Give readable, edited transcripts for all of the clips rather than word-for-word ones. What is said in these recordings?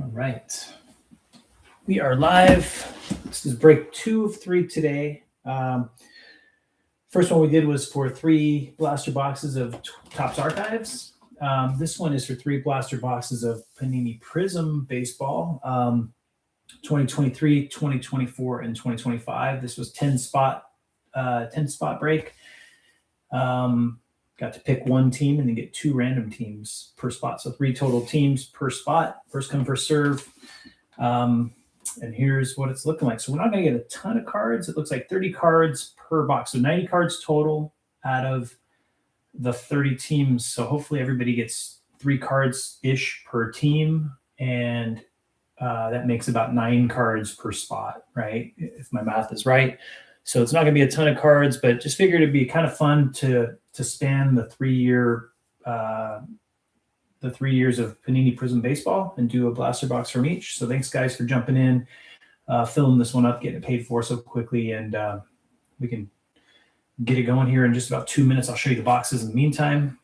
All right. We are live. This is break 2 of 3 today. First one we did was for 3 blaster boxes of Topps Archives. This one is for 3 blaster boxes of Panini Prizm Baseball, 2023, 2024, and 2025. This was 10 spot break. Got to pick one team and then get 2 random teams per spot. So 3 total teams per spot. First come, first serve. And here's what it's looking like. So we're not going to get a ton of cards. It looks like 30 cards per box. So 90 cards total out of the 30 teams. So hopefully everybody gets 3 cards-ish per team. And that makes about 9 cards per spot, right? If my math is right. So it's not going to be a ton of cards, but just figured it'd be kind of fun to span the 3-year the 3 years of Panini Prizm Baseball and do a blaster box from each. So thanks, guys, for jumping in, filling this one up, getting it paid for so quickly, and we can get it going here in just about 2 minutes. I'll show you the boxes in the meantime.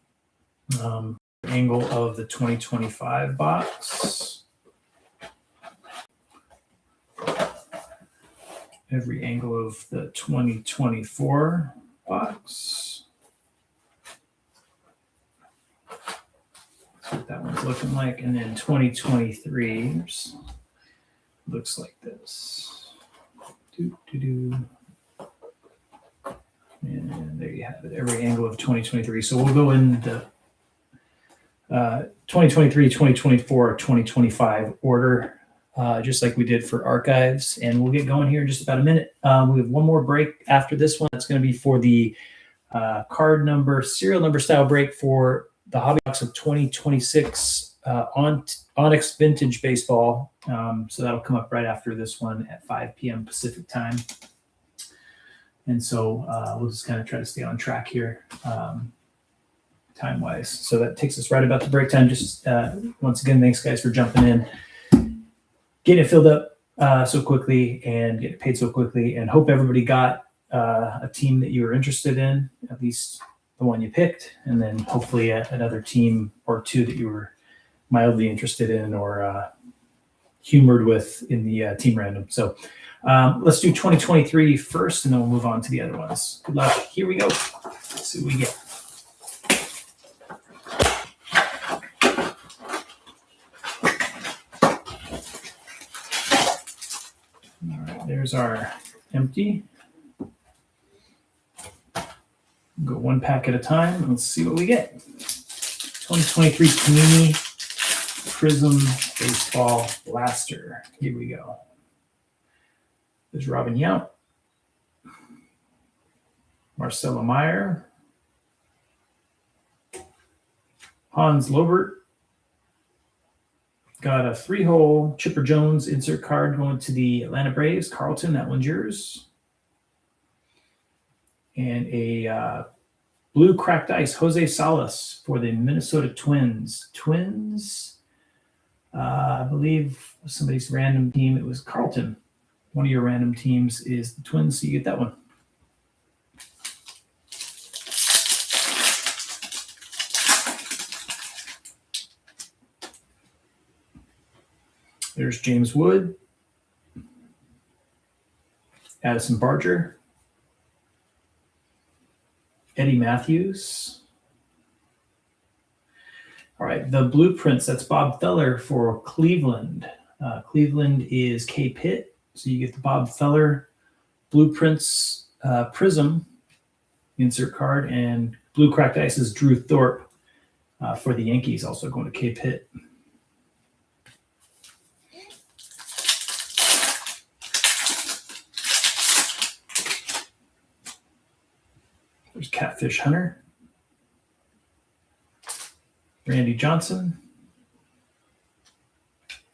Angle of the 2025 box. Every angle of the 2024 box. That's what that one's looking like. And then 2023 looks like this. And there you have it, every angle of 2023. So we'll go in the 2023, 2024, 2025 order, just like we did for archives. And we'll get going here in just about a minute. We have one more break after this one. That's going to be for the card number, serial number style break for the hobby box of 2026 Onyx Vintage Baseball. So that'll come up right after this one at 5 p.m. Pacific time. And so we'll just kind of try to stay on track here time-wise. So that takes us right about to break time. Just once again, thanks, guys, for jumping in, getting it filled up so quickly and getting it paid so quickly. And hope everybody got a team that you were interested in, at least the one you picked, and then hopefully another team or 2 that you were mildly interested in or humored with in the team random. So let's do 2023 first, and then we'll move on to the other ones. Good luck. Here we go. Let's see what we get. All right, there's our empty. Go 1 pack at a time. Let's see what we get. 2023 Panini Prizm Baseball Blaster. Here we go. There's Robin Yount, Marcelo Meyer, Hans Lobert. Got a 3-hole Chipper Jones insert card going to the Atlanta Braves. Carlton, that one's yours. And a blue cracked ice, Jose Salas for the Minnesota Twins. I believe somebody's random team. It was Carlton. One of your random teams is the Twins, so you get that one. There's James Wood, Addison Barger, Eddie Matthews. All right, the blueprints, that's Bob Feller for Cleveland. Cleveland is K. Pitt, so you get the Bob Feller blueprints Prizm insert card, and blue cracked ice is Drew Thorpe for the Yankees, also going to K. Pitt. There's Catfish Hunter, Randy Johnson,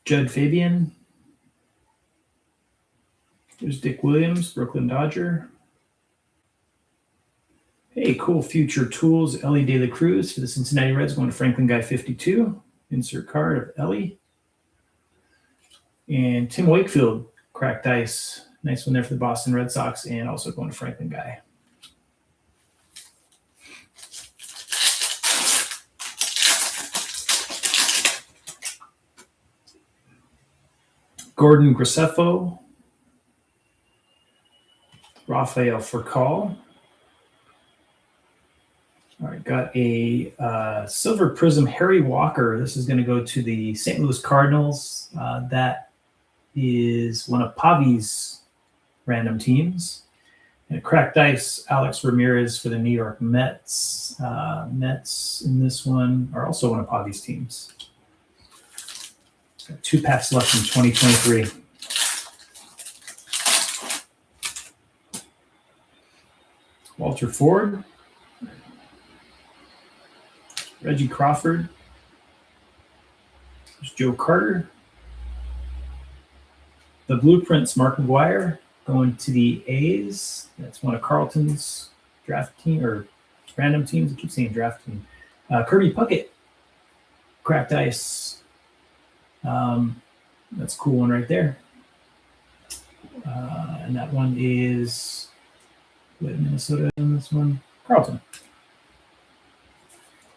Judd Fabian. There's Dick Williams, Brooklyn Dodger. Hey, cool Future Tools, Ellie De La Cruz for the Cincinnati Reds, going to Franklin Guy 52. Insert card of Ellie. And Tim Wakefield, cracked ice. Nice one there for the Boston Red Sox, and also going to Franklin Guy. Gordon Graceffo, Rafael Furcal. All right, got a silver prism Harry Walker. This is going to go to the St. Louis Cardinals. That is one of Pavi's random teams. And a cracked ice Alex Ramirez for the New York Mets. Mets in this one are also one of Pavi's teams. Got 2 packs left in 2023. Walter Ford. Reggie Crawford. There's Joe Carter. The Blueprints, Mark McGuire, going to the A's. That's one of Carlton's draft team or random teams. I keep saying draft team. Kirby Puckett, cracked ice. That's a cool one right there. And that one is Minnesota in this one. Carlton.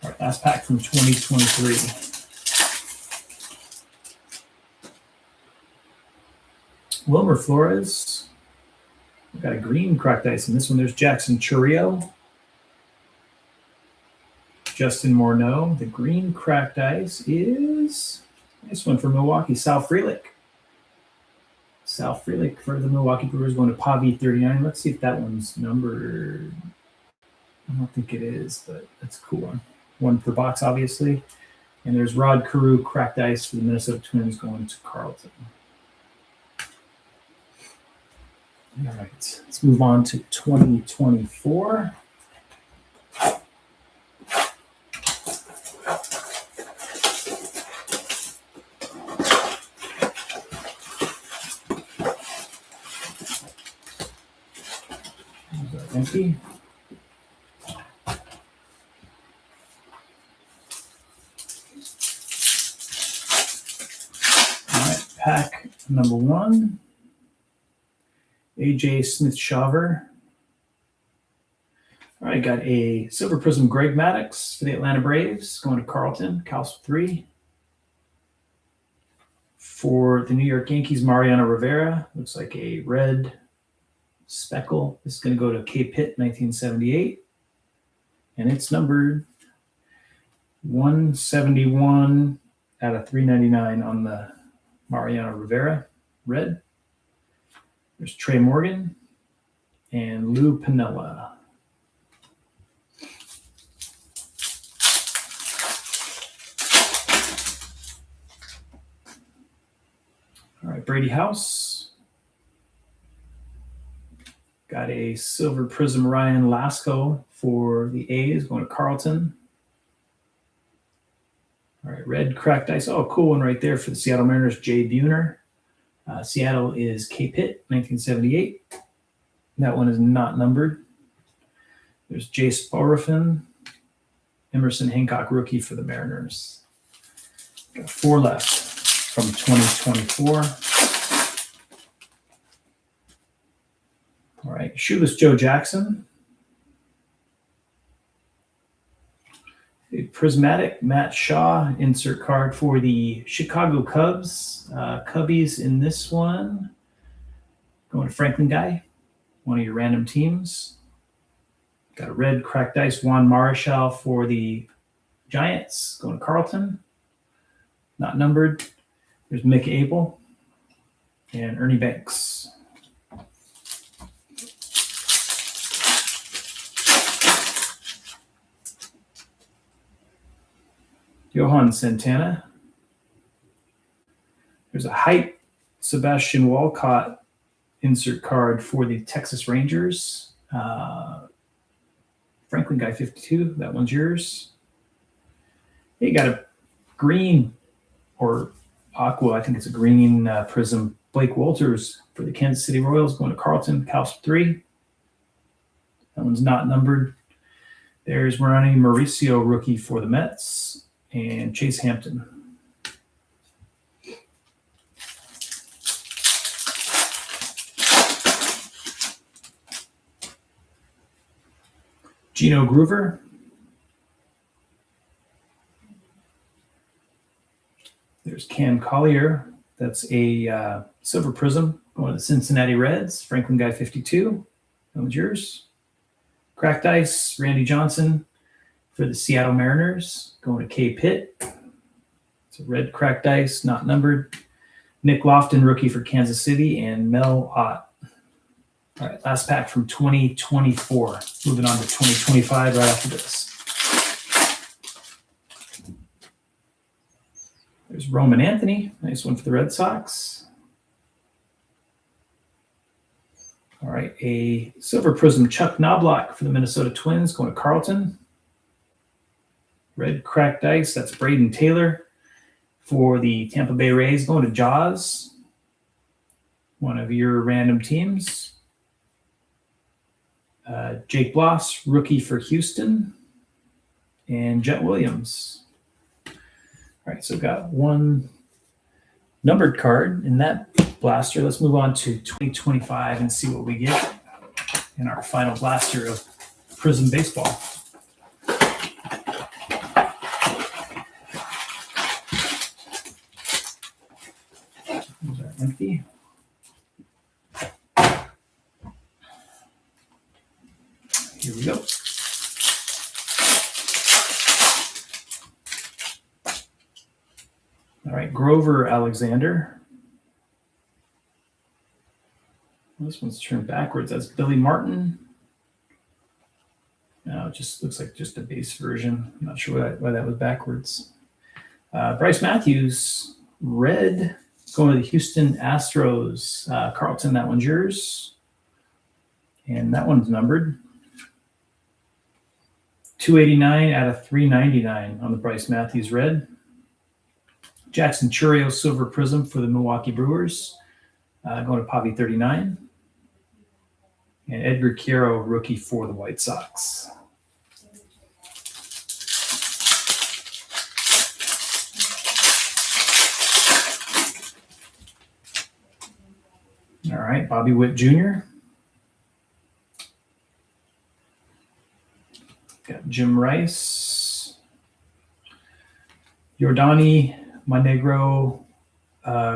All right, last pack from 2023. Wilmer Flores. We've got a green cracked ice in this one. There's Jackson Chourio. Justin Morneau. The green cracked ice is this one for Milwaukee. Sal Frelick. Sal Frelick for the Milwaukee Brewers going to Pavi 39. Let's see if that one's numbered. I don't think it is, but that's a cool one. One per box, obviously. And there's Rod Carew, cracked ice for the Minnesota Twins going to Carlton. All right, let's move on to 2024. Empty. Pack number 1, AJ Smith-Shawver. All right, got a Silver Prism Greg Maddux for the Atlanta Braves, going to Carlton, Cals 3. For the New York Yankees, Mariano Rivera, looks like a red speckle. This is going to go to K. Pitt, 1978. And it's numbered 171 out of 399 on the Mariano Rivera, red. There's Trey Morgan and Lou Piniella. All right, Brady House. Got a Silver Prism Ryan Lasco for the A's, going to Carlton. All right, red cracked ice. Oh, cool one right there for the Seattle Mariners, Jay Buhner. Seattle is K. Pitt, 1978. That one is not numbered. There's Jay Sporafin, Emerson Hancock rookie for the Mariners. Got 4 left from 2024. All right, Shoeless Joe Jackson. A prismatic Matt Shaw insert card for the Chicago Cubs. Cubbies in this one. Going to Franklin Guy, one of your random teams. Got a red cracked ice Juan Marichal for the Giants, going to Carlton. Not numbered. There's Mick Abel and Ernie Banks. Johan Santana. There's a hype Sebastian Walcott insert card for the Texas Rangers. Franklin Guy 52, that one's yours. You got a green or aqua, I think it's a green prism, Blake Walters for the Kansas City Royals, going to Carlton, Cals 3. That one's not numbered. There's Ronnie Mauricio, rookie for the Mets. And Chase Hampton. Gino Groover. There's Cam Collier That's a silver prism going to the Cincinnati Reds. Franklin Guy 52. That one's yours. Cracked ice, Randy Johnson for the Seattle Mariners. Going to K. Pitt. It's a red cracked ice, not numbered. Nick Lofton, rookie for Kansas City, and Mel Ott. All right, last pack from 2024. Moving on to 2025 right after this. There's Roman Anthony. Nice one for the Red Sox. All right, a silver prism Chuck Knobloch for the Minnesota Twins, going to Carlton. Red cracked ice, that's Braden Taylor for the Tampa Bay Rays, going to Jaws, one of your random teams. Jake Bloss, rookie for Houston, and Jet Williams. All right, so got one numbered card in that blaster. Let's move on to 2025 and see what we get in our final blaster of Prizm Baseball. Those are empty. Here we go. All right, Grover Alexander. This one's turned backwards. That's Billy Martin. No, it just looks like just a base version. I'm not sure why that was backwards. Bryce Matthews, red, going to the Houston Astros. Carlton, that one's yours. And that one's numbered. 289 out of 399 on the Bryce Matthews red. Jackson Churio silver prism for the Milwaukee Brewers. Going to Pavi 39. And Edgar Quiero rookie for the White Sox. All right, Bobby Witt Jr. Got Jim Rice. Yordani Monegro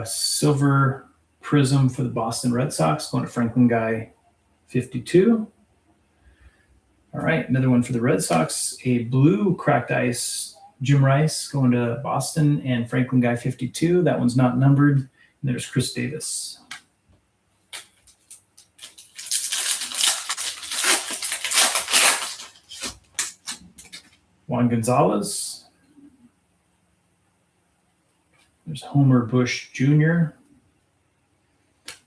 silver prism for the Boston Red Sox, going to Franklin Guy 52. All right, another one for the Red Sox, a blue cracked ice Jim Rice going to Boston and Franklin Guy 52. That one's not numbered. And there's Chris Davis. Juan Gonzalez. There's Homer Bush Jr.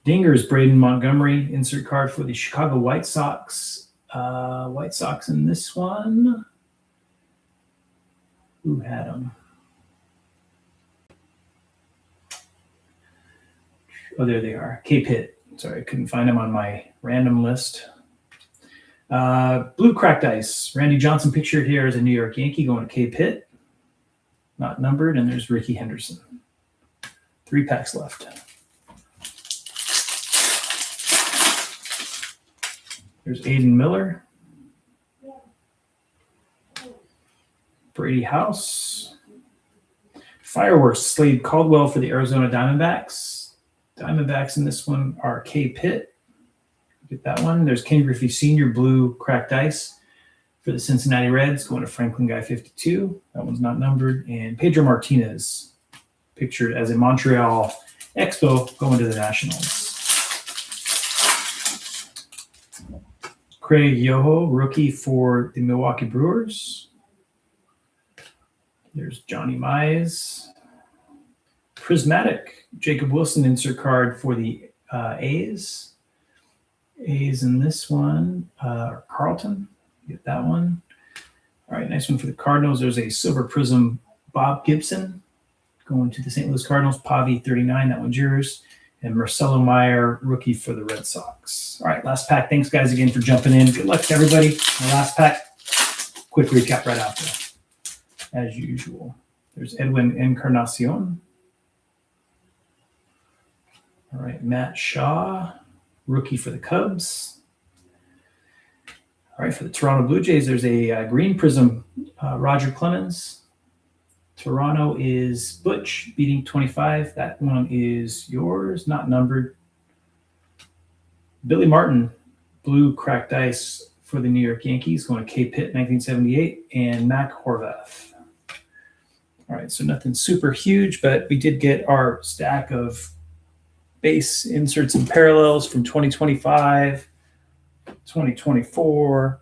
Dinger's Braden Montgomery, insert card for the Chicago White Sox. White Sox in this one. Who had them? Oh, there they are. K. Pitt. Sorry, I couldn't find them on my random list. Blue cracked ice. Randy Johnson pictured here as a New York Yankee going to K. Pitt. Not numbered. And there's Ricky Henderson. 3 packs left. There's Aiden Miller. Brady House. Fireworks, Slade Caldwell for the Arizona Diamondbacks. Diamondbacks in this one are K. Pitt. Get that one. There's Ken Griffey Sr. blue cracked ice for the Cincinnati Reds, going to Franklin Guy 52. That one's not numbered. And Pedro Martinez, pictured as a Montreal Expo, going to the Nationals. Craig Yoho, rookie for the Milwaukee Brewers. There's Johnny Mize. Prismatic, Jacob Wilson insert card for the A's. A's in this one, Carlton. Get that one. All right, nice one for the Cardinals. There's a silver prism Bob Gibson going to the St. Louis Cardinals. Pavi 39, that one's yours. And Marcelo Meyer, rookie for the Red Sox. All right, last pack. Thanks, guys, again for jumping in. Good luck to everybody. The last pack, quick recap right after, as usual. There's Edwin Encarnacion. All right, Matt Shaw, rookie for the Cubs. All right, for the Toronto Blue Jays, there's a green prism, Roger Clemens. Toronto is Butch beating 25. That one is yours, not numbered. Billy Martin, blue cracked ice for the New York Yankees, going to K. Pitt 1978, and Mac Horvath. All right, so nothing super huge, but we did get our stack of base inserts and parallels from 2025, 2024,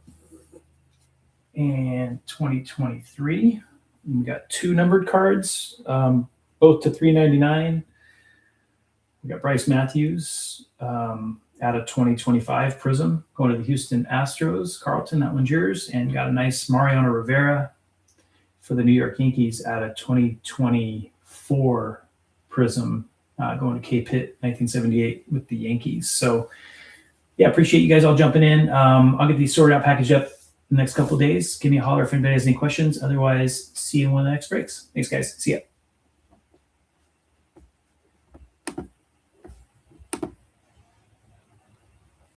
and 2023. And we got 2 numbered cards, both to $3.99. We got Bryce Matthews out of 2025 Prizm going to the Houston Astros. Carlton, that one's yours. And got a nice Mariano Rivera for the New York Yankees out of 2024 Prizm going to K. Pitt 1978 with the Yankees. So, yeah, appreciate you guys all jumping in. I'll get these sorted out, packaged up in the next couple of days. Give me a holler if anybody has any questions. Otherwise, see you in one of the next breaks. Thanks, guys. See ya.